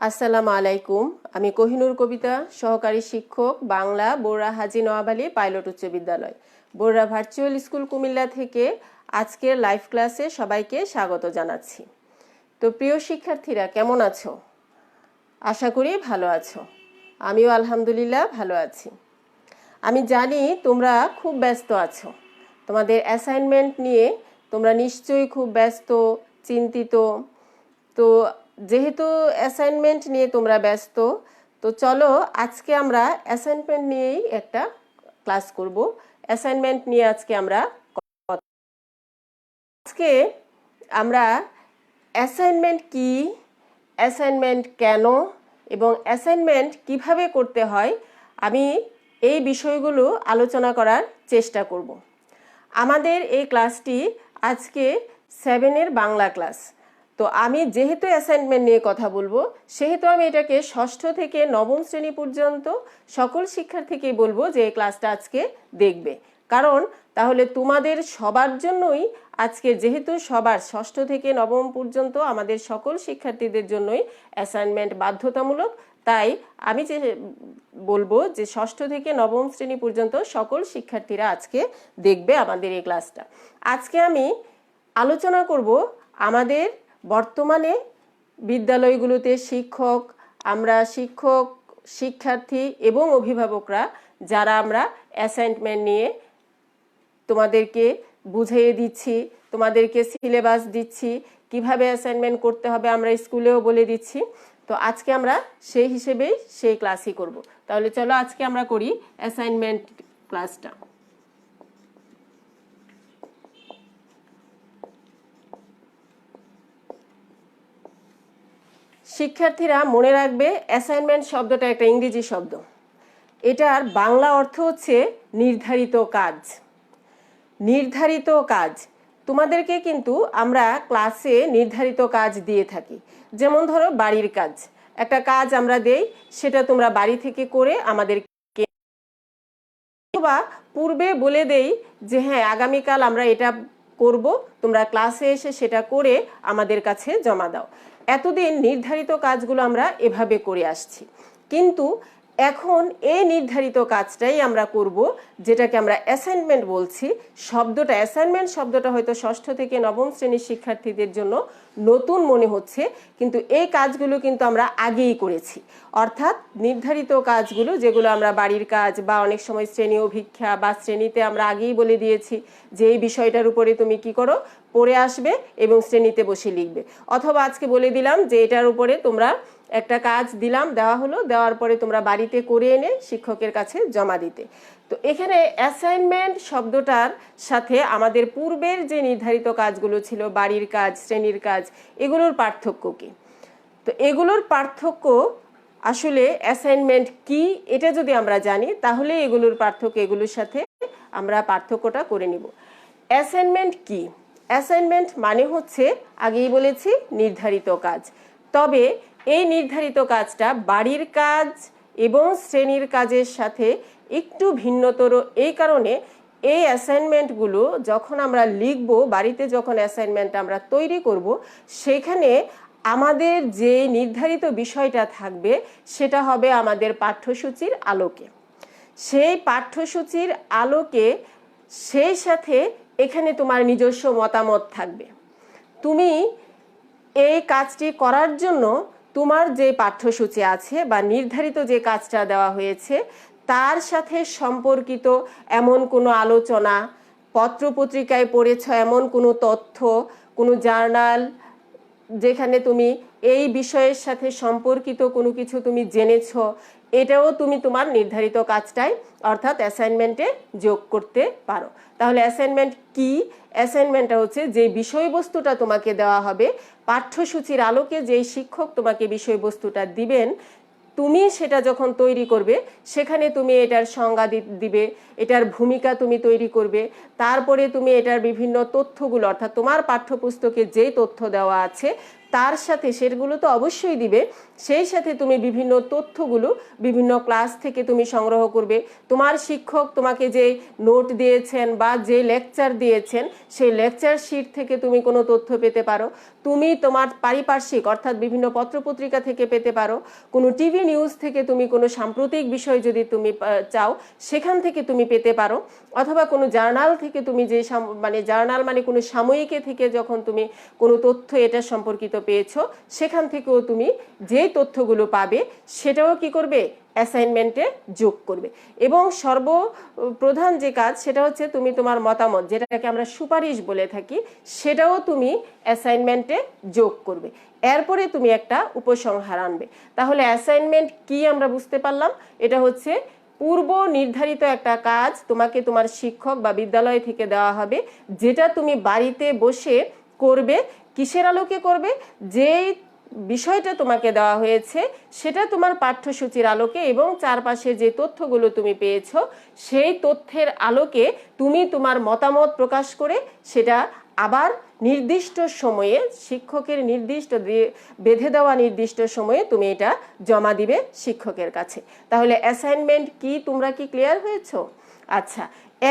আসসালামু আলাইকুম। আমি কোহিনুর কবিতা, সহকারী শিক্ষক, বাংলা, বোররা হাজী নওয়াব আলী পাইলট উচ্চ বিদ্যালয়, বোররা ভার্চুয়াল স্কুল কুমিল্লা থেকে আজকের লাইভ ক্লাসে সবাইকে স্বাগত জানাচ্ছি। তো প্রিয় শিক্ষার্থীরা, কেমন আছো? আশা করি ভালো আছো। আমিও আলহামদুলিল্লাহ ভালো আছি। আমি জানি তোমরা খুব ব্যস্ত আছো। তোমাদের অ্যাসাইনমেন্ট নিয়ে তোমরা নিশ্চয়ই খুব ব্যস্ত, চিন্তিত। তো যেহেতু অ্যাসাইনমেন্ট নিয়ে তোমরা ব্যস্ত, তো চলো আজকে আমরা অ্যাসাইনমেন্ট নিয়েই একটা ক্লাস করব। অ্যাসাইনমেন্ট নিয়ে আজকে আমরা অ্যাসাইনমেন্ট কি, অ্যাসাইনমেন্ট কেন এবং অ্যাসাইনমেন্ট কিভাবে করতে হয়, আমি এই বিষয়গুলো আলোচনা করার চেষ্টা করব। আমাদের এই ক্লাসটি আজকে 7-এর বাংলা ক্লাস। তো আমি যেহেতু অ্যাসাইনমেন্ট নিয়ে কথা বলবো, সেহেতু আমি এটাকে ষষ্ঠ থেকে নবম শ্রেণী পর্যন্ত সকল শিক্ষার্থীকেই বলবো যে এই ক্লাসটা আজকে দেখবে। কারণ তাহলে তোমাদের সবার জন্যই আজকে, যেহেতু সবার ষষ্ঠ থেকে নবম পর্যন্ত আমাদের সকল শিক্ষার্থীদের জন্যই অ্যাসাইনমেন্ট বাধ্যতামূলক, তাই আমি যে বলবো যে ষষ্ঠ থেকে নবম শ্রেণী পর্যন্ত সকল শিক্ষার্থীরা আজকে দেখবে আমাদের এই ক্লাসটা। আজকে আমি আলোচনা করব আমাদের বর্তমানে বিদ্যালয়গুলোতে আমরা শিক্ষক, শিক্ষার্থী এবং অভিভাবকরা যারা আমরা অ্যাসাইনমেন্ট নিয়ে তোমাদেরকে বুঝিয়ে দিচ্ছি, তোমাদেরকে সিলেবাস দিচ্ছি, কিভাবে অ্যাসাইনমেন্ট করতে হবে আমরা স্কুলেও বলে দিচ্ছি। তো আজকে আমরা সেই হিসেবেই সেই ক্লাসই করব। তাহলে চলো আজকে আমরা করি অ্যাসাইনমেন্ট ক্লাসটা। শিক্ষার্থীরা মনে রাখবে, অ্যাসাইনমেন্ট শব্দটা একটা ইংরেজি শব্দ। এটার বাংলা অর্থ হচ্ছে নির্ধারিত কাজ। নির্ধারিত কাজ তোমাদেরকে কিন্তু আমরা ক্লাসে নির্ধারিত কাজ দিয়ে থাকি। যেমন ধরো বাড়ির কাজ, একটা কাজ আমরা দেই, সেটা তোমরা বাড়ি থেকে করে আমাদেরকে, বা পূর্বে বলে দেই যে হ্যাঁ আগামীকাল আমরা এটা করব, তোমরা ক্লাসে এসে সেটা করে আমাদের কাছে জমা দাও। এতদিন নির্ধারিত কাজগুলো আমরা এভাবে করে আসছি, কিন্তু এখন এই নির্ধারিত কাজটাই আমরা করব, যেটাকে আমরা অ্যাসাইনমেন্ট বলছি। অ্যাসাইনমেন্ট শব্দটা হয়তো ষষ্ঠ থেকে নবম শ্রেণীর শিক্ষার্থীদের জন্য নতুন মনে হচ্ছে, কিন্তু এই কাজগুলো কিন্তু আমরা আগেই করেছি। অর্থাৎ নির্ধারিত কাজগুলো, যেগুলো আমরা বাড়ির কাজ বা অনেক সময় শ্রেণী অভিক্ষা বা শ্রেণীতে আমরা আগেই বলে দিয়েছি যে এই বিষয়টার উপরে তুমি কি করো, পড়ে আসবে এবং শ্রেণীতে বসে লিখবে। অথবা আজকে বলে দিলাম যে এটার উপরে তোমরা একটা কাজ দেওয়ার পরে তোমরা বাড়িতে করে এনে শিক্ষকের কাছে জমা দিতে। তো এখানে অ্যাসাইনমেন্ট শব্দটার সাথে আমাদের পূর্বের যে নির্ধারিত কাজগুলো ছিল, বাড়ির কাজ, শ্রেণীর কাজ, এগুলোর পার্থক্য কি? তো এগুলোর পার্থক্য আসলে অ্যাসাইনমেন্ট কি এটা যদি আমরা জানি, তাহলে এগুলোর সাথে আমরা পার্থক্যটা করে নিব। অ্যাসাইনমেন্ট কি? অ্যাসাইনমেন্ট মানে হচ্ছে, আগেই বলেছি, নির্ধারিত কাজ। তবে এই নির্ধারিত কাজটা বাড়ির কাজ এবং শ্রেণীর কাজের সাথে একটু ভিন্নতর। এই কারণে এই অ্যাসাইনমেন্টগুলো যখন আমরা লিখব, বাড়িতে যখন অ্যাসাইনমেন্ট আমরা তৈরি করব, সেখানে আমাদের যে নির্ধারিত বিষয়টা থাকবে সেটা হবে আমাদের পাঠ্যসূচির আলোকে। সেই পাঠ্যসূচির আলোকে সেই সাথে এখানে তোমার নিজস্ব মতামত থাকবে। তুমি এই কাজটি করার জন্য তোমার যে পাঠ্যসূচি আছে বা নির্ধারিত যে কাজটা দেওয়া হয়েছে তার সাথে সম্পর্কিত এমন কোনো আলোচনা, পত্রপত্রিকায় পড়েছ এমন কোনো তথ্য, কোনো জার্নাল যেখানে তুমি এই বিষয়ের সাথে সম্পর্কিত কোনো কিছু তুমি জেনেছ, এটাও তুমি তোমার নির্ধারিত কাজটায় অর্থাৎ অ্যাসাইনমেন্টে যোগ করতে পারো। তাহলে অ্যাসাইনমেন্ট কি? অ্যাসাইনমেন্টটা হচ্ছে যে বিষয়বস্তুটা তোমাকে দেওয়া হবে, পাঠ্যসূচির আলোকে যেই শিক্ষক তোমাকে বিষয়বস্তুটা দিবেন, তুমি সেটা যখন তৈরি করবে সেখানে তুমি এটার সংজ্ঞা দিবে, এটার ভূমিকা তুমি তৈরি করবে, তারপরে তুমি এটার বিভিন্ন তথ্যগুলো, অর্থাৎ তোমার পাঠ্যপুস্তকে যেই তথ্য দেওয়া আছে তার সাথে সেগুলো তো অবশ্যই দিবে, সেই সাথে তুমি বিভিন্ন তথ্যগুলো বিভিন্ন ক্লাস থেকে তুমি সংগ্রহ করবে। তোমার শিক্ষক তোমাকে যে নোট দিয়েছেন বা যে লেকচার দিয়েছেন সেই লেকচার শিট থেকে তুমি কোনো তথ্য পেতে পারো, তুমি তোমার পারিপার্শ্বিক অর্থাৎ বিভিন্ন পত্রপত্রিকা থেকে পেতে পারো, কোনো টিভি নিউজ থেকে তুমি কোনো সাম্প্রতিক বিষয় যদি তুমি চাও সেখান থেকে তুমি পেতে পারো, অথবা কোনো জার্নাল থেকে তুমি যে জার্নাল মানে কোনো সাময়িকী থেকে যখন তুমি কোনো তথ্য এটা সম্পর্কিত পেয়েছো সেখান থেকেও তুমি যেই তথ্যগুলো পাবে সেটাও কি করবে, অ্যাসাইনমেন্টে যোগ করবে। এবং সর্বপ্রধান যে কাজ সেটা হচ্ছে তুমি তোমার মতামত, যেটাকে আমরা সুপারিশ বলে থাকি, সেটাও তুমি অ্যাসাইনমেন্টে যোগ করবে। এরপরে তুমি একটা উপসংহার আনবে। তাহলে অ্যাসাইনমেন্ট কি আমরা বুঝতে পারলাম, এটা হচ্ছে পূর্ব নির্ধারিত একটা কাজ তোমাকে তোমার শিক্ষক বা বিদ্যালয় থেকে দেওয়া হবে, যেটা তুমি বাড়িতে বসে করবে। কিসের আলোকে করবে, যেই বিষয়টা তোমাকে দেওয়া হয়েছে সেটা তোমার পাঠ্যসূচির আলোকে এবং চারপাশে যে তথ্যগুলো তুমি পেয়েছো সেই তথ্যের আলোকে তুমি তোমার মতামত প্রকাশ করে সেটা আবার নির্দিষ্ট সময়ে শিক্ষকের বেঁধে দেওয়া নির্দিষ্ট সময়ে তুমি এটা জমা দিবে শিক্ষকের কাছে। তাহলে অ্যাসাইনমেন্ট কি, তোমরা কি ক্লিয়ার হয়েছো? আচ্ছা,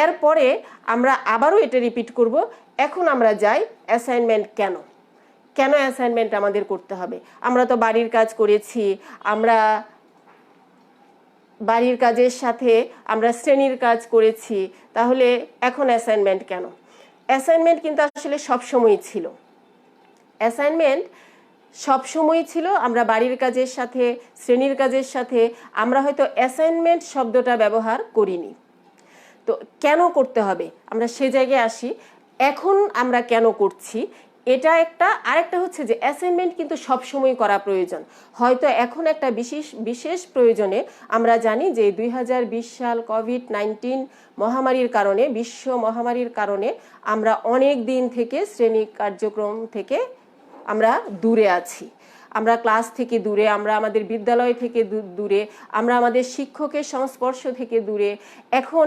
এরপরে আমরা আবারও এটা রিপিট করব। এখন আমরা যাই অ্যাসাইনমেন্ট কেন অ্যাসাইনমেন্ট আমাদের করতে হবে। আমরা তো বাড়ির কাজ করেছি, আমরা বাড়ির কাজের সাথে আমরা শ্রেণীর কাজ করেছি, তাহলে এখন অ্যাসাইনমেন্ট কেন? অ্যাসাইনমেন্ট কিন্তু আসলে সবসময়ই ছিল। অ্যাসাইনমেন্ট সবসময়ই ছিল, আমরা বাড়ির কাজের সাথে শ্রেণীর কাজের সাথে আমরা হয়তো অ্যাসাইনমেন্ট শব্দটা ব্যবহার করিনি। তো কেন করতে হবে আমরা সে জায়গায় আসি। এখন আমরা কেন করছি এটা একটা, আরেকটা হচ্ছে যে অ্যাসাইনমেন্ট কিন্তু সবসময় করা প্রয়োজন। হয়তো এখন একটা বিশেষ প্রয়োজনে আমরা জানি যে 2020 সাল কোভিড-19 মহামারীর কারণে, বিশ্ব মহামারীর কারণে আমরা অনেক দিন থেকে শ্রেণী কার্যক্রম থেকে আমরা দূরে আছি, আমরা ক্লাস থেকে দূরে, আমরা আমাদের বিদ্যালয় থেকে দূরে, আমরা আমাদের শিক্ষকের সংস্পর্শ থেকে দূরে। এখন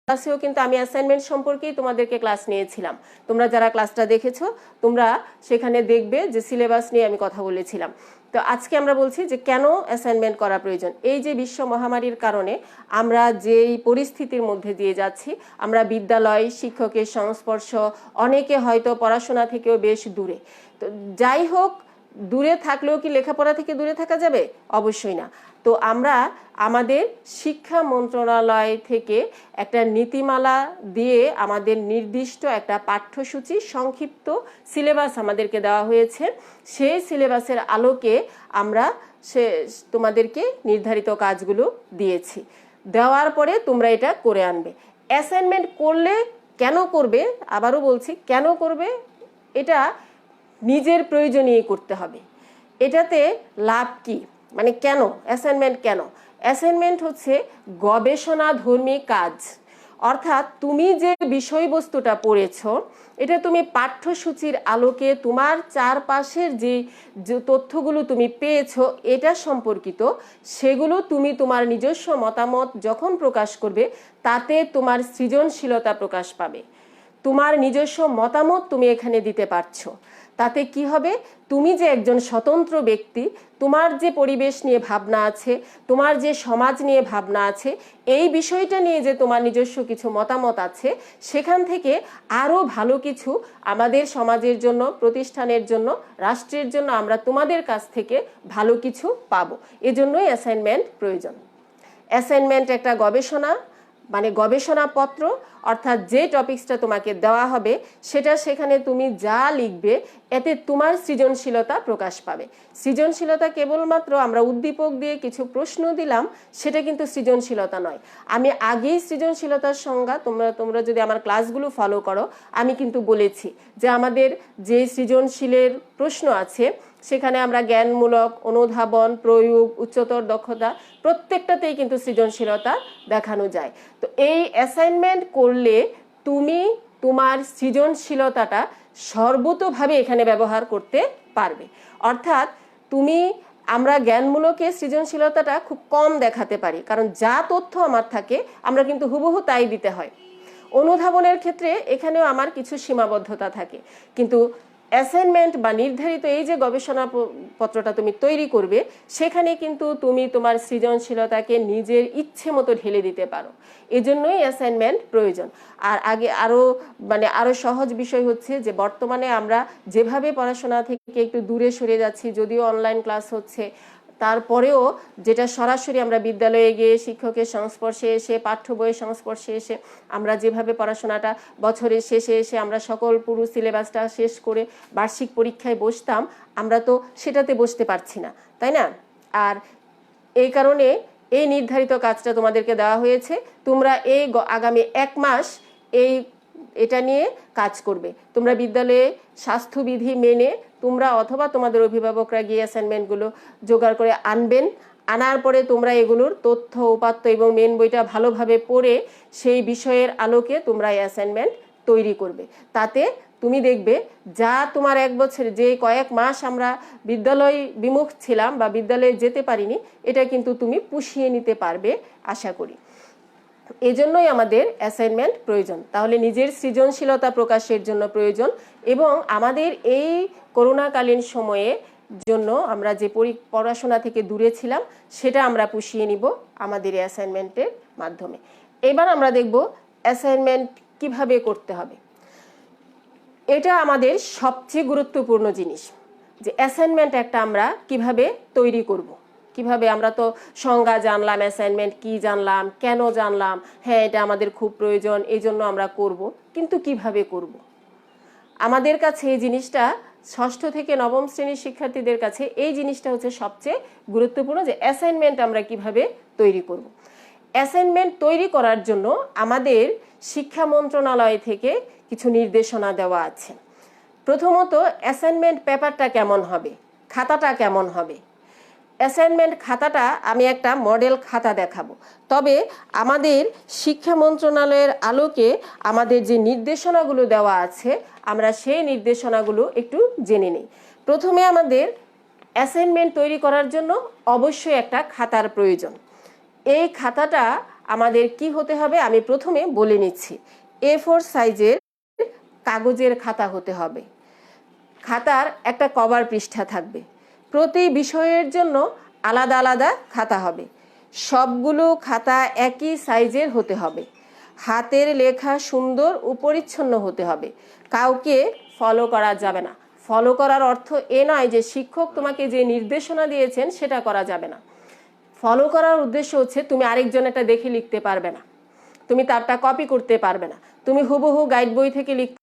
ক্লাসেও কিন্তু আমি অ্যাসাইনমেন্ট সম্পর্কেই তোমাদেরকে ক্লাস নিয়েছিলাম। তোমরা যারা ক্লাসটা দেখেছো তোমরা সেখানে দেখবে যে সিলেবাস নিয়ে আমি কথা বলেছিলাম। তো আজকে আমরা বলছি যে কেন অ্যাসাইনমেন্ট করা প্রয়োজন। এই যে বিশ্ব মহামারীর কারণে আমরা যেই পরিস্থিতির মধ্যে দিয়ে যাচ্ছি, আমরা বিদ্যালয় শিক্ষকের সংস্পর্শ, অনেকে হয়তো পড়াশোনা থেকেও বেশ দূরে। তো যাই হোক, দূরে থাকলেও কি লেখাপড়া থেকে দূরে থাকা যাবে? অবশ্যই না। তো আমরা আমাদের শিক্ষা মন্ত্রণালয় থেকে একটা নীতিমালা দিয়ে আমাদের নির্দিষ্ট একটা পাঠ্যসূচি, সংক্ষিপ্ত সিলেবাস আমাদেরকে দেওয়া হয়েছে। সেই সিলেবাসের আলোকে আমরা তোমাদেরকে নির্ধারিত কাজগুলো দিয়েছি। দেওয়ার পরে তোমরা এটা করে আনবে। অ্যাসাইনমেন্ট করলে কেন করবে, আবারও বলছি কেন করবে, এটা নিজের প্রয়োজনীয় করতে হবে। এটাতে লাভ কি, মানে কেন অ্যাসাইনমেন্ট, কেন অ্যাসাইনমেন্ট হচ্ছে গবেষণাধর্মী কাজ। অর্থাৎ তুমি যে বিষয়বস্তুটা পড়েছো এটা তুমি পাঠ্যসূচির আলোকে তোমার চারপাশের যে তথ্যগুলো তুমি পেয়েছো এটা সম্পর্কিত, সেগুলো তুমি তোমার নিজস্ব মতামত যখন প্রকাশ করবে তাতে তোমার সৃজনশীলতা প্রকাশ পাবে। তোমার নিজস্ব মতামত তুমি এখানে দিতে পারছো, তাতে কি হবে, তুমি যে একজন স্বতন্ত্র ব্যক্তি, তোমার যে পরিবেশ নিয়ে ভাবনা আছে, তোমার যে সমাজ নিয়ে ভাবনা আছে, এই বিষয়টা নিয়ে যে তোমার নিজস্ব কিছু মতামত আছে, সেখান থেকে আরও ভালো কিছু আমাদের সমাজের জন্য, প্রতিষ্ঠানের জন্য, রাষ্ট্রের জন্য আমরা তোমাদের কাছ থেকে ভালো কিছু পাবো। এজন্যই অ্যাসাইনমেন্ট প্রয়োজন। অ্যাসাইনমেন্ট একটা গবেষণা, মানে গবেষণাপত্র, অর্থাৎ যে টপিকসটা তোমাকে দেওয়া হবে সেটা সেখানে তুমি যা লিখবে এতে তোমার সৃজনশীলতা প্রকাশ পাবে। সৃজনশীলতা কেবলমাত্র আমরা উদ্দীপক দিয়ে কিছু প্রশ্ন দিলাম সেটা কিন্তু সৃজনশীলতা নয়। আমি আগেই সৃজনশীলতার সংজ্ঞা, তোমরা যদি আমার ক্লাসগুলো ফলো করো, আমি কিন্তু বলেছি যে আমাদের যে সৃজনশীলের প্রশ্ন আছে সেখানে আমরা জ্ঞানমূলক, অনুধাবন, প্রয়োগ, উচ্চতর দক্ষতা প্রত্যেকটাতেই কিন্তু সৃজনশীলতা দেখানো যায়। তো এই অ্যাসাইনমেন্ট করলে তুমি তোমার সৃজনশীলতাটা সর্বতোভাবে এখানে ব্যবহার করতে পারবে। অর্থাৎ আমরা জ্ঞানমূলকে সৃজনশীলতাটা খুব কম দেখাতে পারি, কারণ যা তথ্য আমার থাকে আমরা কিন্তু হুবহু তাই দিতে হয়। অনুধাবনের ক্ষেত্রে এখানেও আমার কিছু সীমাবদ্ধতা থাকে, কিন্তু অ্যাসাইনমেন্ট বা নির্ধারিত এই যে গবেষণা পত্রটা তুমি তৈরি করবে, সেখানে কিন্তু তুমি তোমার সৃজনশীলতাকে নিজের ইচ্ছে মতো ঢেলে দিতে পারো। এজন্যই অ্যাসাইনমেন্ট প্রয়োজন। আর আগে আরো সহজ বিষয় হচ্ছে যে বর্তমানে আমরা যেভাবে পড়াশোনা থেকে একটু দূরে সরে যাচ্ছি, যদিও অনলাইন ক্লাস হচ্ছে, তারপরেও যেটা সরাসরি আমরা বিদ্যালয়ে গিয়ে শিক্ষকের সংস্পর্শে এসে, পাঠ্য বইয়ের সংস্পর্শে এসে আমরা যেভাবে পড়াশোনাটা বছরের শেষে এসে আমরা সকল পুরো সিলেবাসটা শেষ করে বার্ষিক পরীক্ষায় বসতাম, আমরা তো সেটাতে বসতে পারছি না, তাই না? আর এই কারণে এই নির্ধারিত কাজটা তোমাদেরকে দেওয়া হয়েছে। তোমরা এই আগামী 1 মাস এটা নিয়ে কাজ করবে। তোমরা বিদ্যালয়ে স্বাস্থ্যবিধি মেনে তোমরা অথবা তোমাদের অভিভাবকরা গিয়ে অ্যাসাইনমেন্টগুলো জোগাড় করে আনবেন। আনার পরে তোমরা এগুলোর তথ্য উপাত্ত এবং মেন বইটা ভালোভাবে পড়ে সেই বিষয়ের আলোকে তোমরা অ্যাসাইনমেন্ট তৈরি করবে। তাতে তুমি দেখবে যা তোমার 1 বছর যে কয়েক মাস আমরা বিদ্যালয় বিমুখ ছিলাম বা বিদ্যালয়ে যেতে পারিনি, এটা কিন্তু তুমি পুষিয়ে নিতে পারবে আশা করি। এজন্যই আমাদের অ্যাসাইনমেন্ট প্রয়োজন। তাহলে নিজের সৃজনশীলতা প্রকাশের জন্য প্রয়োজন, এবং আমাদের এই করোনাকালীন সময়ে জন্য আমরা যে পড়াশোনা থেকে দূরে ছিলাম সেটা আমরা পুষিয়ে নিব আমাদের অ্যাসাইনমেন্টের মাধ্যমে। এবার আমরা দেখব অ্যাসাইনমেন্ট কিভাবে করতে হবে। এটা আমাদের সবচেয়ে গুরুত্বপূর্ণ জিনিস যে অ্যাসাইনমেন্ট একটা আমরা কিভাবে তৈরি করব। কিভাবে, আমরা তো সংজ্ঞা জানলাম, অ্যাসাইনমেন্ট কি জানলাম, কেন জানলাম, হ্যাঁ এটা আমাদের খুব প্রয়োজন, এই জন্য আমরা করব, কিন্তু কিভাবে করব? আমাদের কাছে এই জিনিসটা 6ষ্ঠ থেকে 9ম শ্রেণীর শিক্ষার্থীদের কাছে এই জিনিসটা হচ্ছে সবচেয়ে গুরুত্বপূর্ণ, যে অ্যাসাইনমেন্ট আমরা কিভাবে তৈরি করব। অ্যাসাইনমেন্ট তৈরি করার জন্য আমাদের শিক্ষা মন্ত্রণালয় থেকে কিছু নির্দেশনা দেওয়া আছে। প্রথমত, অ্যাসাইনমেন্ট পেপারটা কেমন হবে, খাতাটা কেমন হবে। অ্যাসাইনমেন্ট খাতাটা আমি একটা মডেল খাতা দেখাবো, তবে আমাদের শিক্ষা মন্ত্রণালয়ের আলোকে আমাদের যে নির্দেশনাগুলো দেওয়া আছে আমরা সেই নির্দেশনাগুলো একটু জেনে নিই। প্রথমে আমাদের অ্যাসাইনমেন্ট তৈরি করার জন্য অবশ্যই একটা খাতার প্রয়োজন। এই খাতাটা আমাদের কি হতে হবে আমি প্রথমে বলে নিচ্ছি। A4 সাইজের কাগজের খাতা হতে হবে। খাতার একটা কভার পৃষ্ঠা থাকবে। প্রতি বিষয়ের জন্য আলাদা আলাদা খাতা হবে। সবগুলো খাতা একই সাইজের হতে হবে। হাতের লেখা সুন্দর ও পরিচ্ছন্ন হতে হবে। কাউকে ফলো করা যাবে না। ফলো করার অর্থ এ নয় যে শিক্ষক তোমাকে যে নির্দেশনা দিয়েছেন সেটা করা যাবে না। ফলো করার উদ্দেশ্য হচ্ছে তুমি আরেকজনেরটা দেখে লিখতে পারবে না, তুমি তারটা কপি করতে পারবে না, তুমি হুবহু গাইড বই থেকে লিখতে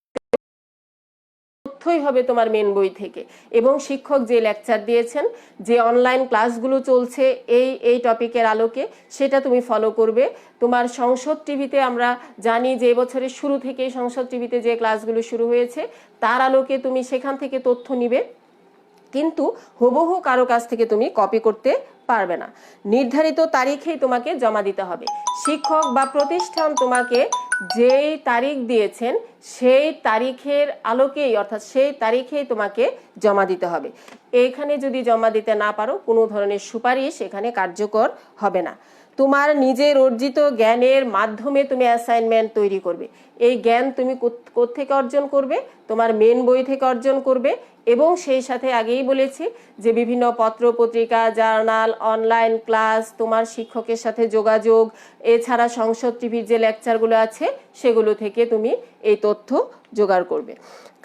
তথ্যই হবে তোমার মেন বই থেকে, এবং শিক্ষক যে লেকচার দিয়েছেন, যে অনলাইন ক্লাসগুলো চলছে এই টপিকের আলোকে, সেটা তুমি ফলো করবে। তোমার সংসদ টিভিতে আমরা জানি যে এবছরের শুরু থেকেই সংসদ টিভিতে যে ক্লাসগুলো শুরু হয়েছে তার আলোকে তুমি সেখান থেকে তথ্য নিবে, কিন্তু হুবহু কারো কাছ থেকে তুমি কপি করতে পারবে না। নির্ধারিত তারিখেই তোমাকে জমা দিতে হবে। শিক্ষক বা প্রতিষ্ঠান তোমাকে যেই তারিখ দিয়েছেন সেই তারিখের আলোকেই, অর্থাৎ সেই তারিখেই তোমাকে জমা দিতে হবে। এইখানে যদি জমা দিতে না পারো, কোনো ধরনের সুপারিশ এখানে কার্যকর হবে না। তোমার নিজের অর্জিত জ্ঞানের মাধ্যমে তুমি অ্যাসাইনমেন্ট তৈরি করবে। এই জ্ঞান তুমি কোত্থেকে অর্জন করবে? তোমার মেন বই থেকে অর্জন করবে, এবং সেই সাথে আগেই বলেছি যে বিভিন্ন পত্র পত্রিকা, জার্নাল, অনলাইন ক্লাস, তোমার শিক্ষকের সাথে যোগাযোগ, এছাড়া সংসদ টিভির যে লেকচারগুলো আছে সেগুলো থেকে তুমি এই তথ্য জোগাড় করবে।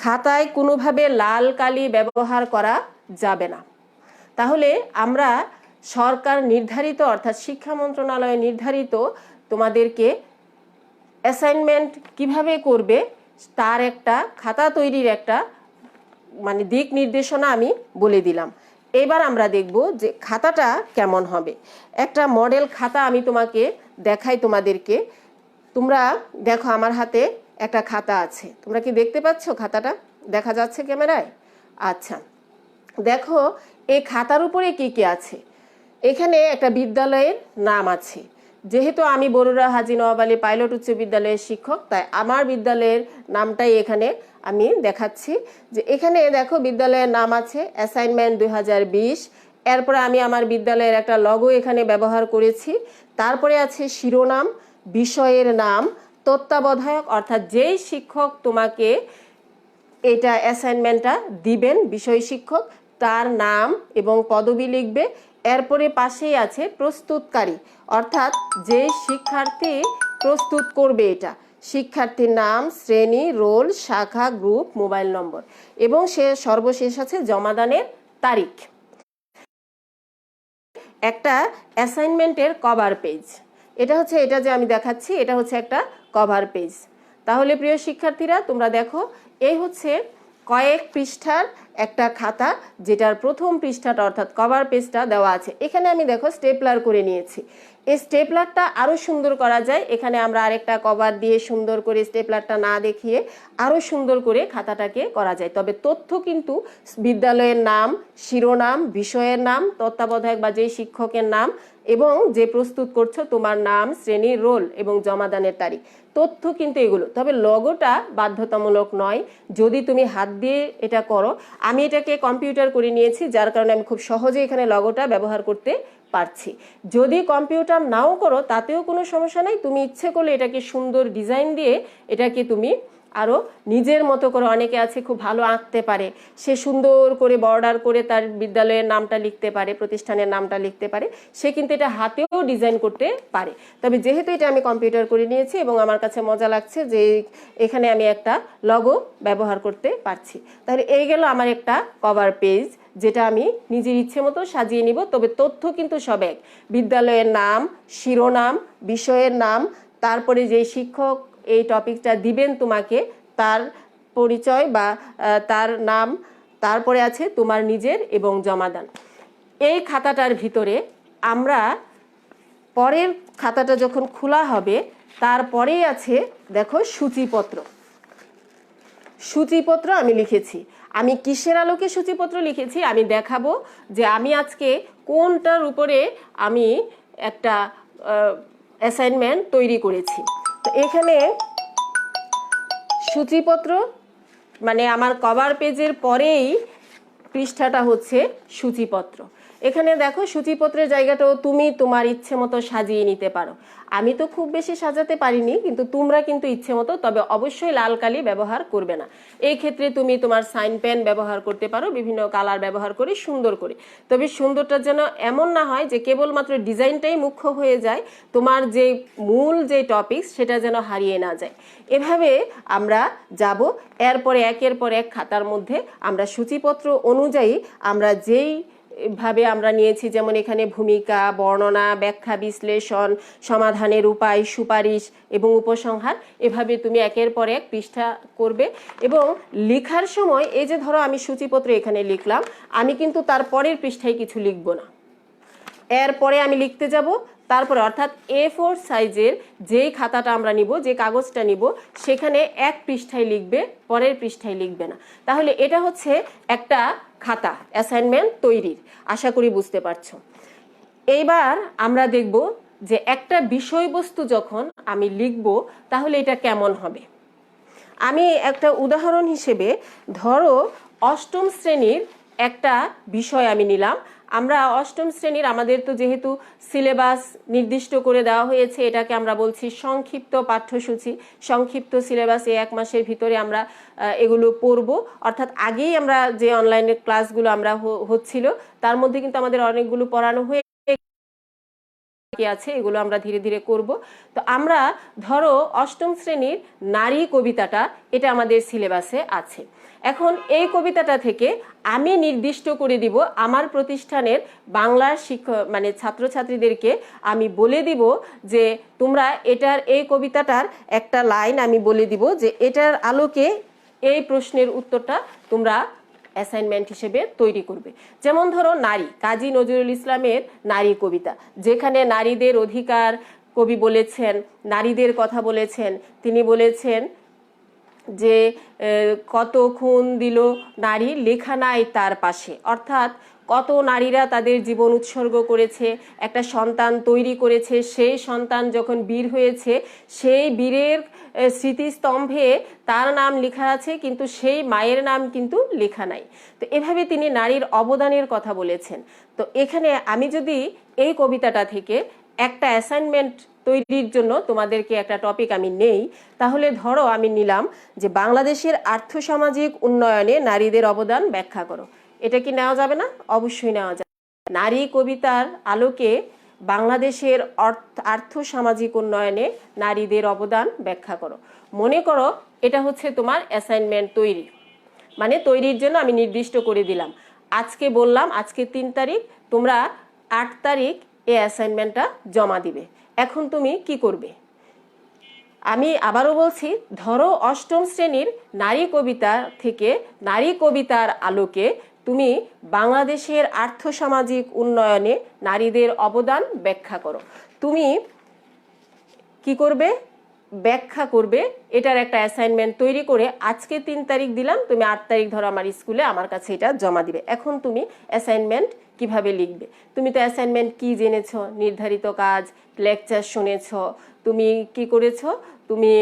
খাতায় কোনোভাবে লাল কালি ব্যবহার করা যাবে না। তাহলে আমরা সরকার নির্ধারিত, অর্থাৎ শিক্ষা মন্ত্রণালয় নির্ধারিত তোমাদেরকে অ্যাসাইনমেন্ট কিভাবে করবে তার একটা খাতা তৈরির একটা দিক নির্দেশনা আমি বলে দিলাম। এবার আমরা দেখব যে খাতাটা কেমন হবে। একটা মডেল খাতা আমি তোমাকে দেখাই তোমাদেরকে। তোমরা দেখো আমার হাতে একটা খাতা আছে, তোমরা কি দেখতে পাচ্ছ? খাতাটা দেখা যাচ্ছে ক্যামেরায়? আচ্ছা, দেখো এই খাতার উপরে কি কি আছে। এখানে একটা বিদ্যালয়ের নাম আছে। যেহেতু আমি বরুড়া হাজী নওয়াব আলী পাইলট উচ্চ বিদ্যালয়ের শিক্ষক, তাই আমার বিদ্যালয়ের নামটাই এখানে আমি দেখাচ্ছি। যে এখানে দেখো বিদ্যালয়ের নাম আছে অ্যাসাইনমেন্ট 2020। এরপরে আমি আমার বিদ্যালয়ের একটা লগো এখানে ব্যবহার করেছি। তারপরে আছে শিরোনাম, বিষয়ের নাম, তত্ত্বাবধায়ক, অর্থাৎ যেই শিক্ষক তোমাকে এটা অ্যাসাইনমেন্টটা দিবেন বিষয় শিক্ষক, তার নাম এবং পদবি লিখবে। এরপরে পাশেই আছে প্রস্তুতকারী, অর্থাৎ যে শিক্ষার্থী প্রস্তুত করবে এটা, শিক্ষার্থীর নাম, শ্রেণী, রোল, শাখা, গ্রুপ, মোবাইল নম্বর এবং সে সর্বশেষ আছে জমাদানের তারিখ। একটা অ্যাসাইনমেন্টের কভার পেজ, এটা হচ্ছে এটা যে আমি দেখাচ্ছি, এটা হচ্ছে একটা কভার পেজ। তাহলে প্রিয় শিক্ষার্থীরা তোমরা দেখো, এই হচ্ছে কয়েক পৃষ্ঠার একটা খাতা, যেটার প্রথম পৃষ্ঠাটা অর্থাৎ কভার পেজটা দেওয়া আছে। এখানে আমি দেখো স্টেপলার করে নিয়েছি। এই স্টেপলারটা আরও সুন্দর করা যায়, এখানে আমরা আরেকটা কভার দিয়ে সুন্দর করে স্টেপলারটা না দেখিয়ে আরও সুন্দর করে খাতাটাকে করা যায়। তবে তথ্য কিন্তু বিদ্যালয়ের নাম, শিরোনাম, বিষয়ের নাম, তত্ত্বাবধায়ক বা যেই শিক্ষকের নাম এবং যে প্রস্তুত করছো তোমার নাম, শ্রেণী, রোল এবং জমাদানের তারিখ, তথ্য কিন্তু এগুলো। তবে লগোটা বাধ্যতামূলক নয়, যদি তুমি হাত দিয়ে এটা করো। আমি এটাকে কম্পিউটার করে নিয়েছি, যার কারণে আমি খুব সহজে এখানে লগোটা ব্যবহার করতে পারছি। যদি কম্পিউটার নাও করো তাতেও কোনো সমস্যা নাই, তুমি ইচ্ছে করলে এটাকে সুন্দর ডিজাইন দিয়ে এটাকে তুমি আরও নিজের মতো করে, অনেকে আছে খুব ভালো আঁকতে পারে, সে সুন্দর করে বর্ডার করে তার বিদ্যালয়ের নামটা লিখতে পারে, প্রতিষ্ঠানের নামটা লিখতে পারে, সে কিন্তু এটা হাতেও ডিজাইন করতে পারে। তবে যেহেতু এটা আমি কম্পিউটার করে নিয়েছি এবং আমার কাছে মজা লাগছে যে এখানে আমি একটা লগো ব্যবহার করতে পারছি, তাহলে এই গেল আমার একটা কভার পেজ, যেটা আমি নিজের ইচ্ছে মতো সাজিয়ে নিব। তবে তথ্য কিন্তু সব এক, বিদ্যালয়ের নাম, শিরোনাম, বিষয়ের নাম, তারপরে যে শিক্ষক এই টপিকটা দিবেন তোমাকে তার পরিচয় বা তার নাম, তারপরে আছে তোমার নিজের এবং জমাদান। এই খাতাটার ভিতরে আমরা পরের খাতাটা যখন খোলা হবে তারপরেই আছে দেখো সূচিপত্র। সূচিপত্র আমি লিখেছি, আমি কিসের আলোকে সূচিপত্র লিখেছি আমি দেখাবো যে আমি আজকে কোনটার উপরে আমি একটা অ্যাসাইনমেন্ট তৈরি করেছি। তো এখানে সূচিপত্র মানে আমার কভার পেজের পরেই পৃষ্ঠাটা হচ্ছে সূচিপত্র। এখানে দেখো সূচিপত্রের জায়গাটাও তুমি তোমার ইচ্ছে মতো সাজিয়ে নিতে পারো। আমি তো খুব বেশি সাজাতে পারিনি, কিন্তু তোমরা কিন্তু ইচ্ছে মতো, তবে অবশ্যই লাল কালি ব্যবহার করবে না। এই ক্ষেত্রে তুমি তোমার সাইন পেন ব্যবহার করতে পারো, বিভিন্ন কালার ব্যবহার করে সুন্দর করে। তবে সুন্দরটা যেন এমন না হয় যে কেবলমাত্র ডিজাইনটাই মুখ্য হয়ে যায়, তোমার যে মূল যে টপিক সেটা যেন হারিয়ে না যায়। এভাবে আমরা যাব, এরপরে একের পর এক খাতার মধ্যে আমরা সূচিপত্র অনুযায়ী আমরা যেই ভাবে আমরা নিয়েছি, যেমন এখানে ভূমিকা, বর্ণনা, ব্যাখ্যা, বিশ্লেষণ, সমাধানের উপায়, সুপারিশ এবং উপসংহার, এভাবে তুমি একের পর এক পৃষ্ঠা করবে। এবং লেখার সময় এই যে ধরো আমি সূচিপত্র এখানে লিখলাম, আমি কিন্তু তার পরের পৃষ্ঠায় কিছু লিখব না, এরপরে আমি লিখতে যাব তারপরে, অর্থাৎ A4 সাইজের যেই খাতাটা আমরা নিব, যে কাগজটা নিব, সেখানে এক পৃষ্ঠায় লিখবে, পরের পৃষ্ঠায় লিখবে না। তাহলে এটা হচ্ছে একটা খাতা অ্যাসাইনমেন্ট তৈরির, আশা করি বুঝতে পারছো। এইবার আমরা দেখব যে একটা বিষয়বস্তু যখন আমি লিখব তাহলে এটা কেমন হবে। আমি একটা উদাহরণ হিসেবে ধরো অষ্টম শ্রেণীর একটা বিষয় আমি নিলাম। আমরা অষ্টম শ্রেণীর, আমাদের তো যেহেতু সিলেবাস নির্দিষ্ট করে দেওয়া হয়েছে, এটাকে আমরা বলছি সংক্ষিপ্ত পাঠ্যসূচি, সংক্ষিপ্ত সিলেবাস। এই এক মাসের ভিতরে আমরা এগুলো পড়ব, অর্থাৎ আগেই আমরা যে অনলাইনের ক্লাসগুলো আমরা হচ্ছিল তার মধ্যে কিন্তু আমাদের অনেকগুলো পড়ানো হয়ে আছে, এগুলো আমরা ধীরে ধীরে করব। তো আমরা ধরো অষ্টম শ্রেণীর নারী কবিতাটা, এটা আমাদের সিলেবাসে আছে। এখন এই কবিতাটা থেকে আমি নির্দিষ্ট করে দিব আমার প্রতিষ্ঠানের বাংলার মানে ছাত্রছাত্রীদেরকে আমি বলে দিব যে তোমরা এটার, এই কবিতাটার একটা লাইন আমি বলে দিব যে এটার আলোকে এই প্রশ্নের উত্তরটা তোমরা অ্যাসাইনমেন্ট হিসেবে তৈরি করবে। যেমন ধরো নারী, কাজী নজরুল ইসলামের নারী কবিতা, যেখানে নারীদের অধিকার কবি বলেছেন, নারীদের কথা বলেছেন। তিনি বলেছেন যে কত খুন দিল নারী, লেখা নাই তার পাশে, অর্থাৎ কত নারীরা তাদের জীবন উৎসর্গ করেছে, একটা সন্তান তৈরি করেছে, সেই সন্তান যখন বীর হয়েছে সেই বীরের স্মৃতিস্তম্ভে তার নাম লেখা আছে, কিন্তু সেই মায়ের নাম কিন্তু লেখা নাই। তো এভাবে তিনি নারীর অবদানের কথা বলেছেন। তো এখানে আমি যদি এই কবিতাটা থেকে একটা অ্যাসাইনমেন্ট তৈরির জন্য তোমাদেরকে একটা টপিক আমি নেই, তাহলে ধরো আমি নিলাম যে বাংলাদেশের আর্থসামাজিক উন্নয়নে নারীদের অবদান ব্যাখ্যা করো। এটা কি নেওয়া যাবে না? অবশ্যই নেওয়া যাবে। নারী কবিতার আলোকে বাংলাদেশের আর্থসামাজিক উন্নয়নে নারীদের অবদান ব্যাখ্যা করো। মনে করো এটা হচ্ছে তোমার অ্যাসাইনমেন্ট তৈরি, মানে তৈরির জন্য আমি নির্দিষ্ট করে দিলাম, আজকে বললাম আজকে 3 তারিখ, তোমরা 8 তারিখ এই অ্যাসাইনমেন্টটা জমা দিবে। এখন তুমি কি করবে? আমি আবারও বলছি, ধরো 8ম শ্রেণীর নারী কবিতা থেকে নারী কবিতার আলোকে তুমি বাংলাদেশের আর্থসামাজিক উন্নয়নে নারীদের অবদান ব্যাখ্যা করো। তুমি কি করবে? ব্যাখ্যা করবে, এটার একটা অ্যাসাইনমেন্ট তৈরি করে আজকে 3 তারিখ দিলাম, তুমি 8 তারিখ ধরো আমার স্কুলে আমার কাছে এটা জমা দিবে। এখন তুমি অ্যাসাইনমেন্ট কিভাবে লিখবে? তুমি তো অ্যাসাইনমেন্ট কি জেনেছো, নির্ধারিত কাজ, লেকচার শুনেছো, তুমি কি করেছো, তুমি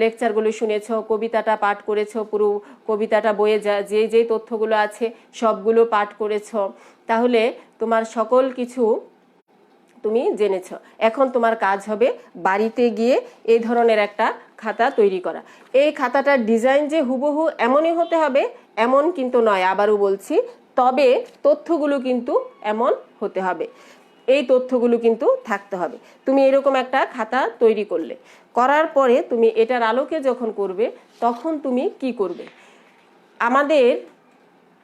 লেকচারগুলো শুনেছো, কবিতাটা পাঠ করেছো, পুরো কবিতাটা বইয়ে যে যে তথ্যগুলো আছে সবগুলো পাঠ করেছো, তাহলে তোমার সকল কিছু তুমি জেনেছো। এখন তোমার কাজ হবে বাড়িতে গিয়ে এই ধরনের একটা খাতা তৈরি করা। এই খাতাটার ডিজাইন যে হুবহু এমনই হতে হবে এমন কিন্তু নয়, আবারও বলছি, তবে তথ্যগুলো কিন্তু এমন হতে হবে, এই তথ্যগুলো কিন্তু থাকতে হবে। তুমি এরকম একটা খাতা তৈরি করলে, করার পরে তুমি এটার আলোকে যখন করবে তখন তুমি কি করবে? আমাদের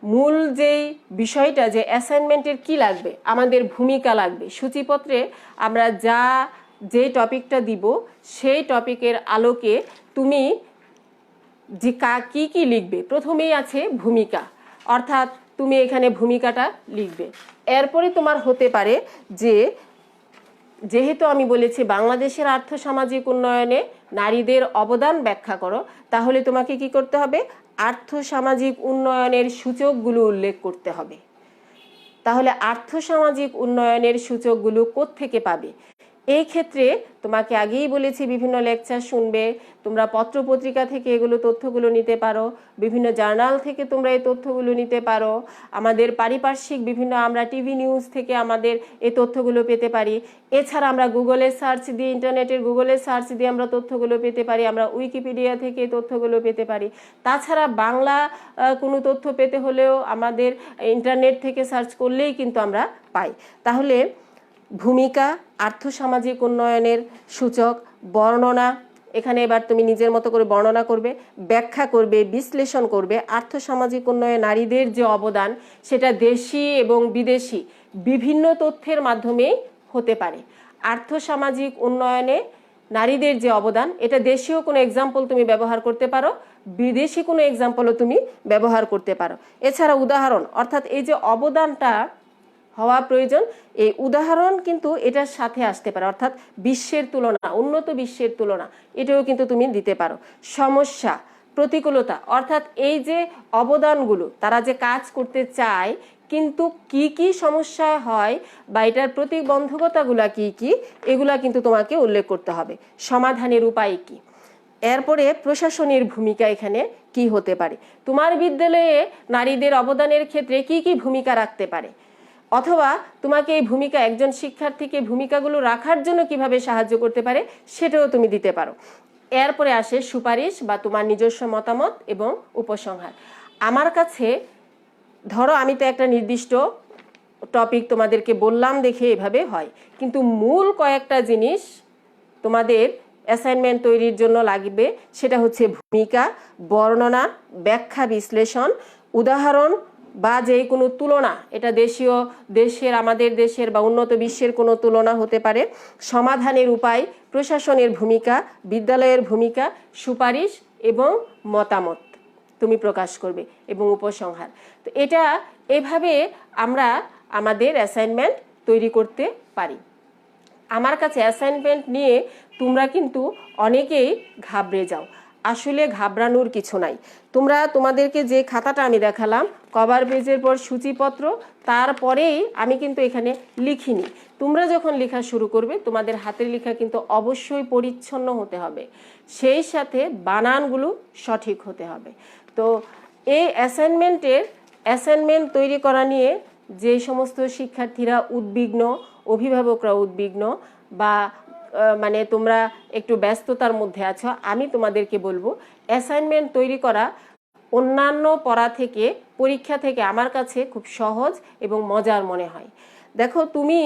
মূল যেই বিষয়টা যে অ্যাসাইনমেন্টের কি লাগবে, আমাদের ভূমিকা লাগবে। সূচিপত্রে আমরা যে টপিকটা দিব সেই টপিকের আলোকে তুমি যে কি কি লিখবে, প্রথমেই আছে ভূমিকা, অর্থাৎ তুমি এখানে ভূমিকাটা লিখবে। এরপরে তোমার হতে পারে যে যেহেতু আমি বলেছি বাংলাদেশের আর্থসামাজিক উন্নয়নে নারীদের অবদান ব্যাখ্যা করো, তাহলে তোমাকে কি করতে হবে? আর্থসামাজিক উন্নয়নের সূচকগুলো উল্লেখ করতে হবে। তাহলে আর্থসামাজিক উন্নয়নের সূচকগুলো কোত্থেকে পাবে? এই ক্ষেত্রে তোমাকে আগেই বলেছি বিভিন্ন লেকচার শুনবে, তোমরা পত্রপত্রিকা থেকে এগুলো তথ্যগুলো নিতে পারো, বিভিন্ন জার্নাল থেকে তোমরা এই তথ্যগুলো নিতে পারো, আমাদের পারিপার্শ্বিক বিভিন্ন আমরা টিভি নিউজ থেকে আমাদের এই তথ্যগুলো পেতে পারি। এছাড়া আমরা গুগলে সার্চ দিয়ে, ইন্টারনেটের গুগলে সার্চ দিয়ে আমরা তথ্যগুলো পেতে পারি, আমরা উইকিপিডিয়া থেকে এই তথ্যগুলো পেতে পারি। তাছাড়া বাংলা কোনো তথ্য পেতে হলেও আমাদের ইন্টারনেট থেকে সার্চ করলেই কিন্তু আমরা পাই। তাহলে ভূমিকা, আর্থসামাজিক উন্নয়নের সূচক, বর্ণনা, এখানে এবার তুমি নিজের মতো করে বর্ণনা করবে, ব্যাখ্যা করবে, বিশ্লেষণ করবে। আর্থসামাজিক উন্নয়নে নারীদের যে অবদান সেটা দেশি এবং বিদেশি বিভিন্ন তথ্যের মাধ্যমেই হতে পারে। আর্থসামাজিক উন্নয়নে নারীদের যে অবদান, এটা দেশীয় কোনো এক্সাম্পল তুমি ব্যবহার করতে পারো, বিদেশি কোনো এক্সাম্পলও তুমি ব্যবহার করতে পারো। এছাড়া উদাহরণ, অর্থাৎ এই যে অবদানটা হওয়া প্রয়োজন, এই উদাহরণ কিন্তু এটার সাথে আসতে পারে, অর্থাৎ বিশ্বের তুলনা, উন্নত বিশ্বের তুলনা, এটাও কিন্তু তুমি দিতে পারো। সমস্যা, প্রতিকূলতা, অর্থাৎ এই যে অবদানগুলো তারা যে কাজ করতে চায় কিন্তু কি কি সমস্যা হয় বা এটার প্রতিবন্ধকতাগুলা কি কি, এগুলা কিন্তু তোমাকে উল্লেখ করতে হবে। সমাধানের উপায় কি? এরপরে প্রশাসনের ভূমিকা এখানে কি হতে পারে, তোমার বিদ্যালয়ে নারীদের অবদানের ক্ষেত্রে কি কি ভূমিকা রাখতে পারে, অথবা তোমাকে এই ভূমিকা, একজন শিক্ষার্থীকে ভূমিকাগুলো রাখার জন্য কিভাবে সাহায্য করতে পারে সেটাও তুমি দিতে পারো। এরপরে আসে সুপারিশ বা তোমার নিজস্ব মতামত এবং উপসংহার। আমার কাছে ধরো আমি তো একটা নির্দিষ্ট টপিক তোমাদেরকে বললাম দেখে এভাবে হয়, কিন্তু মূল কয়েকটা জিনিস তোমাদের অ্যাসাইনমেন্ট তৈরির জন্য লাগবে, সেটা হচ্ছে ভূমিকা, বর্ণনা, ব্যাখ্যা, বিশ্লেষণ, উদাহরণ বা যে কোনো তুলনা, এটা দেশের, আমাদের দেশের বা উন্নত বিশ্বের কোনো তুলনা হতে পারে, সমাধানের উপায়, প্রশাসনের ভূমিকা, বিদ্যালয়ের ভূমিকা, সুপারিশ এবং মতামত তুমি প্রকাশ করবে এবং উপসংহার। তো এটা এভাবে আমরা আমাদের অ্যাসাইনমেন্ট তৈরি করতে পারি। আমার কাছে অ্যাসাইনমেন্ট নিয়ে তোমরা কিন্তু অনেকেই ঘাবড়ে যাও, আসলে ঘাবড়ানোর কিছু নাই। তোমাদেরকে যে খাতাটা আমি দেখালাম, কভার পেজের পর সূচিপত্র, তারপরেই আমি কিন্তু এখানে লিখিনি। তোমরা যখন লেখা শুরু করবে তোমাদের হাতের লেখা কিন্তু অবশ্যই পরিচ্ছন্ন হতে হবে, সেই সাথে বানানগুলো সঠিক হতে হবে। তো এই অ্যাসাইনমেন্ট তৈরি করা নিয়ে যে সমস্ত শিক্ষার্থীরা উদ্বিগ্ন, অভিভাবকরা উদ্বিগ্ন বা মানে তোমরা একটু ব্যস্ততার মধ্যে আছো, আমি তোমাদেরকে বলবো অ্যাসাইনমেন্ট তৈরি করা অন্যান্য পড়া থেকে, পরীক্ষা থেকে আমার কাছে খুব সহজ এবং মজার মনে হয়। দেখো, তুমি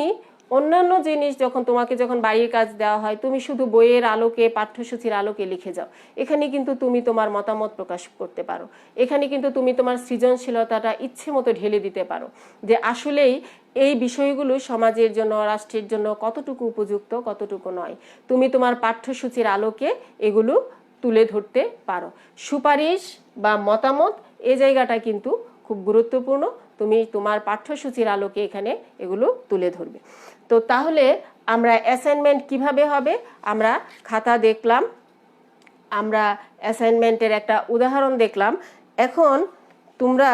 অন্যান্য জিনিস যখন বাড়ির কাজ দেওয়া হয়, তুমি শুধু বইয়ের আলোকে, পাঠ্যসূচির আলোকে লিখে যাও। এখানে কিন্তু তুমি তোমার মতামত প্রকাশ করতে পারো, এখানে কিন্তু তুমি তোমার সৃজনশীলতাটা ইচ্ছে মতো ঢেলে দিতে পারো যে আসলেই এই বিষয়গুলো সমাজের জন্য, রাষ্ট্রের জন্য কতটুকু উপযুক্ত, কতটুকু নয়। তুমি তোমার পাঠ্যসূচির আলোকে এগুলো তুলে ধরতে পারো। সুপারিশ বা মতামত, এই জায়গাটা কিন্তু খুব গুরুত্বপূর্ণ। তুমি তোমার পাঠ্যসূচির আলোকে এখানে এগুলো তুলে ধরবে। তো তাহলে আমরা অ্যাসাইনমেন্ট কিভাবে হবে, আমরা খাতা দেখলাম, আমরা অ্যাসাইনমেন্টের একটা উদাহরণ দেখলাম। এখন তোমরা,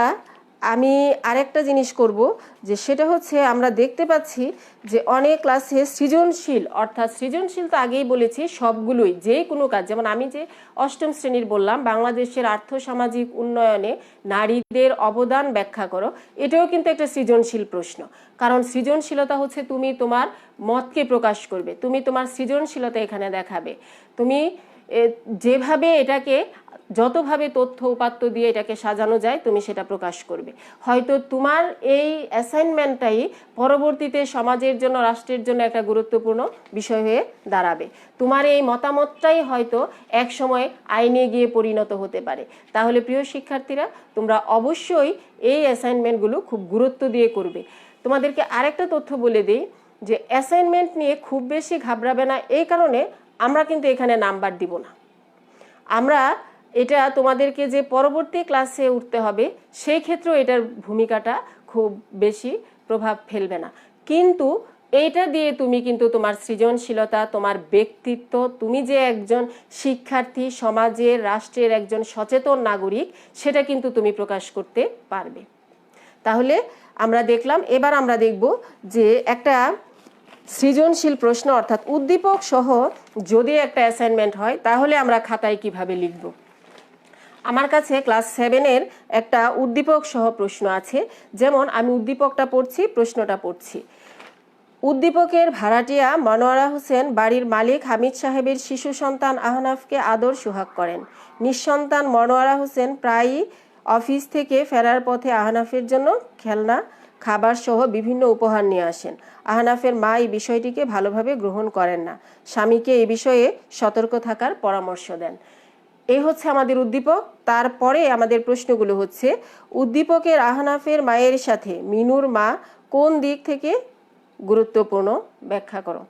আমি আরেকটা জিনিস করব, যে সেটা হচ্ছে আমরা দেখতে পাচ্ছি যে অনেক ক্লাসে সৃজনশীল, অর্থাৎ সৃজনশীল তো আগেই বলেছি সবগুলোই, যে কোনো কাজ, যেমন আমি যে অষ্টম শ্রেণীর বললাম বাংলাদেশের আর্থসামাজিক উন্নয়নে নারীদের অবদান ব্যাখ্যা করো, এটাও কিন্তু একটা সৃজনশীল প্রশ্ন। কারণ সৃজনশীলতা হচ্ছে তুমি তোমার মতকে প্রকাশ করবে, তুমি তোমার সৃজনশীলতা এখানে দেখাবে, তুমি যেভাবে এটাকে, যতভাবে তথ্য উপাত্ত দিয়ে এটাকে সাজানো যায় তুমি সেটা প্রকাশ করবে। হয়তো তোমার এই অ্যাসাইনমেন্টটাই পরবর্তীতে সমাজের জন্য, রাষ্ট্রের জন্য একটা গুরুত্বপূর্ণ বিষয় হয়ে দাঁড়াবে। তোমার এই মতামতটাই হয়তো এক সময় আইনে গিয়ে পরিণত হতে পারে। তাহলে প্রিয় শিক্ষার্থীরা, তোমরা অবশ্যই এই অ্যাসাইনমেন্টগুলো খুব গুরুত্ব দিয়ে করবে। তোমাদেরকে আরেকটা তথ্য বলে দিই যে অ্যাসাইনমেন্ট নিয়ে খুব বেশি ঘাবড়াবে না। এই কারণে আমরা কিন্তু এখানে নাম্বার দিব না, আমরা এটা তোমাদেরকে যে পরবর্তী ক্লাসে উঠতে হবে সেই ক্ষেত্রেও এটার ভূমিকাটা খুব বেশি প্রভাব ফেলবে না। কিন্তু এইটা দিয়ে তুমি কিন্তু তোমার সৃজনশীলতা, তোমার ব্যক্তিত্ব, তুমি যে একজন শিক্ষার্থী, সমাজের, রাষ্ট্রের একজন সচেতন নাগরিক, সেটা কিন্তু তুমি প্রকাশ করতে পারবে। তাহলে আমরা দেখলাম, এবার আমরা দেখব যে একটা সৃজনশীল প্রশ্ন অর্থাৎ উদ্দীপক সহ যদি একটা অ্যাসাইনমেন্ট হয় তাহলে আমরা খাতায় কিভাবে লিখব। আমার কাছে ক্লাস 7-এর একটা উদ্দীপক সহ প্রশ্ন আছে। যেমন আমি উদ্দীপকটা পড়ছি, প্রশ্নটা পড়ছি। উদ্দীপকের ভাড়াটিয়া মনোয়ারা হোসেন বাড়ির মালিক হামিদ সাহেবের শিশু সন্তান আহনাফকে আদর সোহাগ করেন। নিঃসন্তান মনোয়ারা হোসেন প্রায়ই অফিস থেকে ফেরার পথে আহনাফের জন্য খেলনা, খাবার সহ বিভিন্ন উপহার নিয়ে আসেন। আহনাফের মা এই বিষয়টিকে ভালোভাবে গ্রহণ করেন না, স্বামীকে এই বিষয়ে সতর্ক থাকার পরামর্শ দেন। এই হচ্ছে আমাদের উদ্দীপক। তারপরে আমাদের প্রশ্নগুলো হচ্ছে, উদ্দীপকের আহনাফের মায়ের সাথে মিনুর মা কোন দিক থেকে গুরুত্বপূর্ণ, ব্যাখ্যা করো।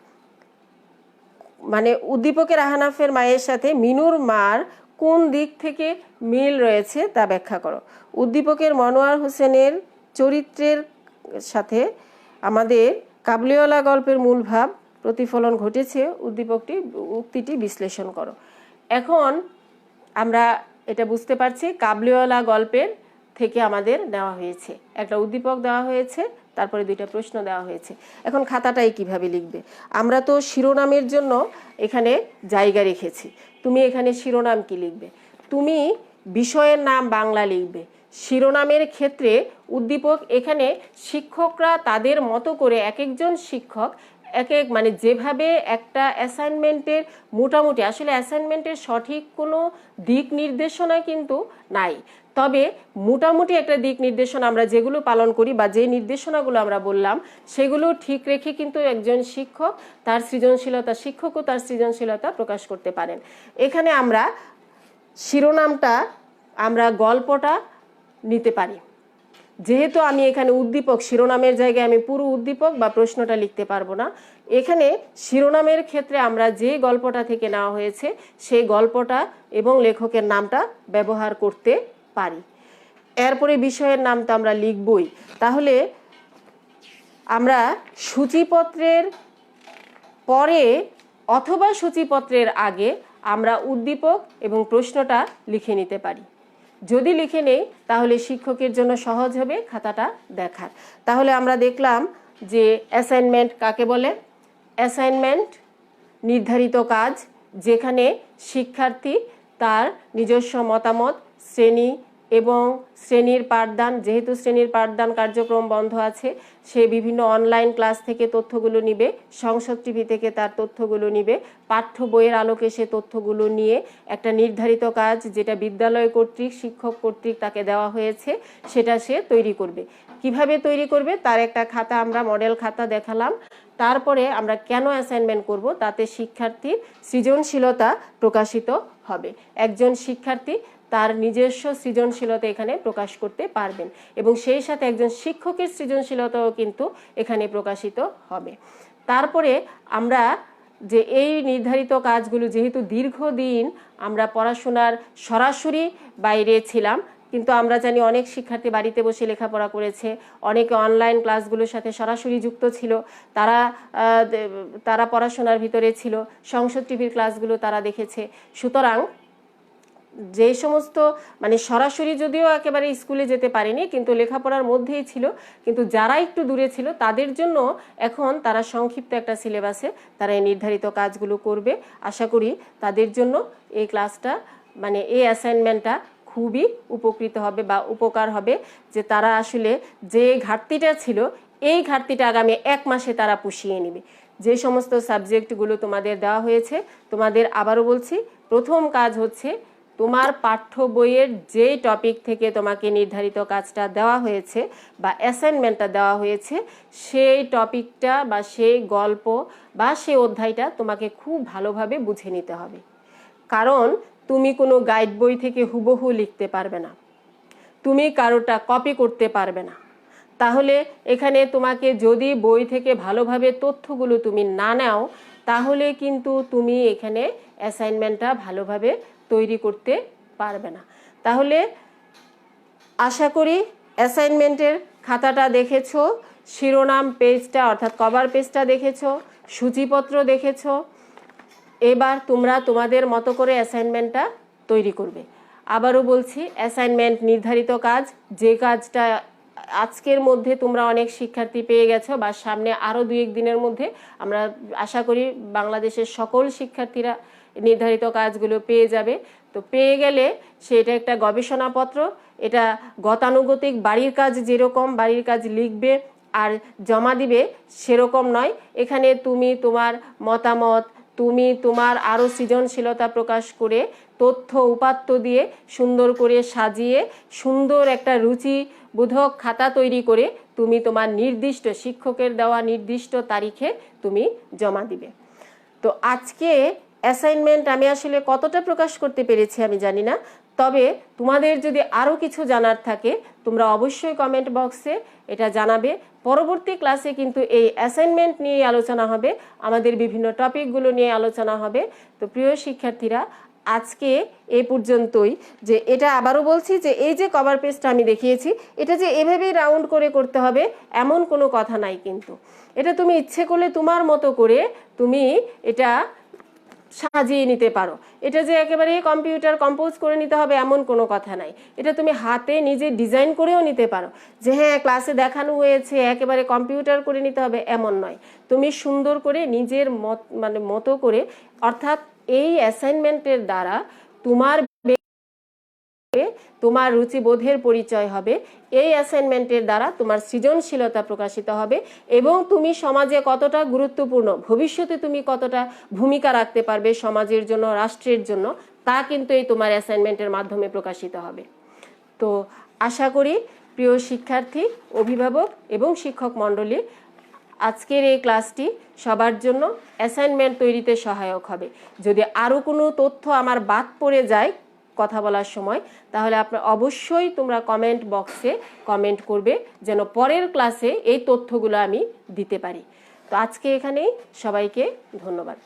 মানে উদ্দীপকের আহনাফের মায়ের সাথে মিনুর মার কোন দিক থেকে মিল রয়েছে তা ব্যাখ্যা করো। উদ্দীপকের মনোয়ার হোসেনের চরিত্রের সাথে আমাদের কাবুলিওয়ালা গল্পের মূল ভাব প্রতিফলন ঘটেছে, উক্তিটি বিশ্লেষণ করো। এখন আমরা এটা বুঝতে পারছি কাবুলিওয়ালা গল্পের থেকে আমাদের নেওয়া হয়েছে, একটা উদ্দীপক দেওয়া হয়েছে, তারপরে দুইটা প্রশ্ন দেওয়া হয়েছে। এখন খাতাটাই কিভাবে লিখবে, আমরা তো শিরোনামের জন্য এখানে জায়গা রেখেছি। তুমি এখানে শিরোনাম কি লিখবে, তুমি বিষয়ের নাম বাংলা লিখবে। শিরোনামের ক্ষেত্রে উদ্দীপক, এখানে শিক্ষকরা তাদের মতো করে, এক একজন শিক্ষক মানে যেভাবে একটা অ্যাসাইনমেন্টের মোটামুটি, আসলে অ্যাসাইনমেন্টের সঠিক কোনো দিক নির্দেশনা কিন্তু নাই, তবে মোটামুটি একটা দিক নির্দেশনা আমরা যেগুলো পালন করি বা যে নির্দেশনাগুলো আমরা বললাম সেগুলো ঠিক রেখে কিন্তু একজন শিক্ষক তার সৃজনশীলতা, শিক্ষকও তার সৃজনশীলতা প্রকাশ করতে পারেন। এখানে আমরা শিরোনামটা, আমরা গল্পটা নিতে পারি। যেহেতু আমি এখানে উদ্দীপক, শিরোনামের জায়গায় আমি পুরো উদ্দীপক বা প্রশ্নটা লিখতে পারবো না, এখানে শিরোনামের ক্ষেত্রে আমরা যে গল্পটা থেকে নেওয়া হয়েছে সেই গল্পটা এবং লেখকের নামটা ব্যবহার করতে পারি। এরপরে বিষয়ের নাম তো আমরা লিখবই। তাহলে আমরা সূচিপত্রের পরে অথবা সূচিপত্রের আগে আমরা উদ্দীপক এবং প্রশ্নটা লিখে নিতে পারি। যদি লিখে নেই তাহলে শিক্ষকের জন্য সহজ হবে খাতাটা দেখার। তাহলে আমরা দেখলাম যে অ্যাসাইনমেন্ট কাকে বলে। অ্যাসাইনমেন্ট নির্ধারিত কাজ যেখানে শিক্ষার্থী তার নিজস্ব মতামত, শ্রেণী, এবং শ্রেণীর পাঠদান, যেহেতু শ্রেণীর পাঠদান কার্যক্রম বন্ধ আছে, সে বিভিন্ন অনলাইন ক্লাস থেকে তথ্যগুলো নিবে, সংসদ টিভি থেকে তার তথ্যগুলো নিবে, পাঠ্য বইয়ের আলোকে সে তথ্যগুলো নিয়ে একটা নির্ধারিত কাজ যেটা বিদ্যালয় কর্তৃক শিক্ষক কর্তৃক তাকে দেওয়া হয়েছে সেটা সে তৈরি করবে। কিভাবে তৈরি করবে তার একটা খাতা, আমরা মডেল খাতা দেখালাম। তারপরে আমরা কেন অ্যাসাইনমেন্ট করব, তাতে শিক্ষার্থীর সৃজনশীলতা প্রকাশিত হবে। একজন শিক্ষার্থী তার নিজস্ব সৃজনশীলতা এখানে প্রকাশ করতে পারবেন এবং সেই সাথে একজন শিক্ষকের সৃজনশীলতাও কিন্তু এখানে প্রকাশিত হবে। তারপরে আমরা যে এই নির্ধারিত কাজগুলো, যেহেতু দীর্ঘদিন আমরা পড়াশোনার সরাসরি বাইরে ছিলাম, কিন্তু আমরা জানি অনেক শিক্ষার্থী বাড়িতে বসে লেখাপড়া করেছে, অনেকে অনলাইন ক্লাসগুলোর সাথে সরাসরি যুক্ত ছিল, তারা পড়াশোনার ভিতরে ছিল, সংসদ টিভির ক্লাসগুলো তারা দেখেছে। সুতরাং যে সমস্ত সরাসরি যদিও একেবারে স্কুলে যেতে পারেনি, কিন্তু লেখাপড়ার মধ্যেই ছিল, কিন্তু যারা একটু দূরে ছিল তাদের জন্য এখন তারা সংক্ষিপ্ত একটা সিলেবাসে তারা এই নির্ধারিত কাজগুলো করবে। আশা করি তাদের জন্য এই ক্লাসটা এই অ্যাসাইনমেন্টটা খুবই উপকৃত হবে বা উপকার হবে, যে তারা আসলে যে ঘাটতিটা ছিল এই ঘাটতিটা আগামী 1 মাসে তারা পুষিয়ে নেবে। যে সমস্ত সাবজেক্টগুলো তোমাদের দেওয়া হয়েছে, তোমাদের আবারও বলছি, প্রথম কাজ হচ্ছে তোমার পাঠ্য বইয়ের যে টপিক থেকে তোমাকে নির্ধারিত কাজটা দেওয়া হয়েছে বা অ্যাসাইনমেন্টটা দেওয়া হয়েছে, সেই টপিকটা বা সেই গল্প বা সেই অধ্যায়টা তোমাকে খুব ভালোভাবে বুঝে নিতে হবে। কারণ তুমি কোনো গাইড বই থেকে হুবহু লিখতে পারবে না, তুমি কারোটা কপি করতে পারবে না। তাহলে এখানে তোমাকে যদি বই থেকে ভালোভাবে তথ্যগুলো তুমি না নাও, তাহলে কিন্তু তুমি এখানে অ্যাসাইনমেন্টটা ভালোভাবে তৈরি করতে পারবে না। তাহলে আশা করি অ্যাসাইনমেন্টের খাতাটা দেখেছো, শিরোনাম পেজটা অর্থাৎ কভার পেজটা দেখেছো, সূচিপত্র দেখেছো। এবার তোমরা তোমাদের মতো করে অ্যাসাইনমেন্টটা তৈরি করবে। আবারও বলছি, অ্যাসাইনমেন্ট নির্ধারিত কাজ, যে কাজটা আজকের মধ্যে তোমরা অনেক শিক্ষার্থী পেয়ে গেছো বা সামনে আরও 2-1 দিনের মধ্যে আমরা আশা করি বাংলাদেশের সকল শিক্ষার্থীরা নির্ধারিত কাজগুলো পেয়ে যাবে। তো পেয়ে গেলে সেটা একটা গবেষণাপত্র, এটা গতানুগতিক বাড়ির কাজ, যেরকম বাড়ির কাজ লিখবে আর জমা দিবে সেরকম নয়। এখানে তুমি তোমার মতামত, তুমি তোমার আরও সৃজনশীলতা প্রকাশ করে তথ্য উপাত্ত দিয়ে সুন্দর করে সাজিয়ে সুন্দর একটা রুচিবোধক খাতা তৈরি করে তুমি তোমার নির্দিষ্ট শিক্ষকের দেওয়া নির্দিষ্ট তারিখে তুমি জমা দিবে। তো আজকে অ্যাসাইনমেন্ট আমি আসলে কতটা প্রকাশ করতে পেরেছি আমি জানি না, তবে তোমাদের যদি আরও কিছু জানার থাকে তোমরা অবশ্যই কমেন্ট বক্সে এটা জানাবে। পরবর্তী ক্লাসে কিন্তু এই অ্যাসাইনমেন্ট নিয়ে আলোচনা হবে, আমাদের বিভিন্ন টপিকগুলো নিয়ে আলোচনা হবে। তো প্রিয় শিক্ষার্থীরা, আজকে এই পর্যন্তই। যে এটা আবারও বলছি যে এই যে কভার পেজটা আমি দেখিয়েছি, এটা যে এভাবেই রাউন্ড করে করতে হবে এমন কোনো কথা নাই, কিন্তু এটা তুমি ইচ্ছে করলে তোমার মতো করে তুমি এটা সাজিয়ে নিতে পারো। এটা যে একেবারে কম্পিউটার কম্পোজ করে নিতে হবে এমন কোনো কথা নাই। এটা তুমি হাতে নিজে ডিজাইন করেও নিতে পারো, যে হ্যাঁ ক্লাসে দেখানো হয়েছে একেবারে কম্পিউটার করে নিতে হবে এমন নয়। তুমি সুন্দর করে নিজের মতো করে, অর্থাৎ এই অ্যাসাইনমেন্টের দ্বারা তোমার রুচিবোধের পরিচয় হবে, এই অ্যাসাইনমেন্টের দ্বারা তোমার সৃজনশীলতা প্রকাশিত হবে এবং তুমি সমাজে কতটা গুরুত্বপূর্ণ, ভবিষ্যতে তুমি কতটা ভূমিকা রাখতে পারবে সমাজের জন্য, রাষ্ট্রের জন্য, তা কিন্তু এই তোমার অ্যাসাইনমেন্টের মাধ্যমে প্রকাশিত হবে। তো আশা করি প্রিয় শিক্ষার্থী, অভিভাবক এবং শিক্ষক মণ্ডলী, আজকের এই ক্লাসটি সবার জন্য অ্যাসাইনমেন্ট তৈরিতে সহায়ক হবে। যদি আরও কোনো তথ্য আমার বাদ পড়ে যায় কথা বলার সময়, তাহলে অবশ্যই তোমরা কমেন্ট বক্সে কমেন্ট করবে, যেন পরের ক্লাসে এই তথ্যগুলো আমি দিতে পারি। তো আজকে এখানেই, সবাইকে ধন্যবাদ।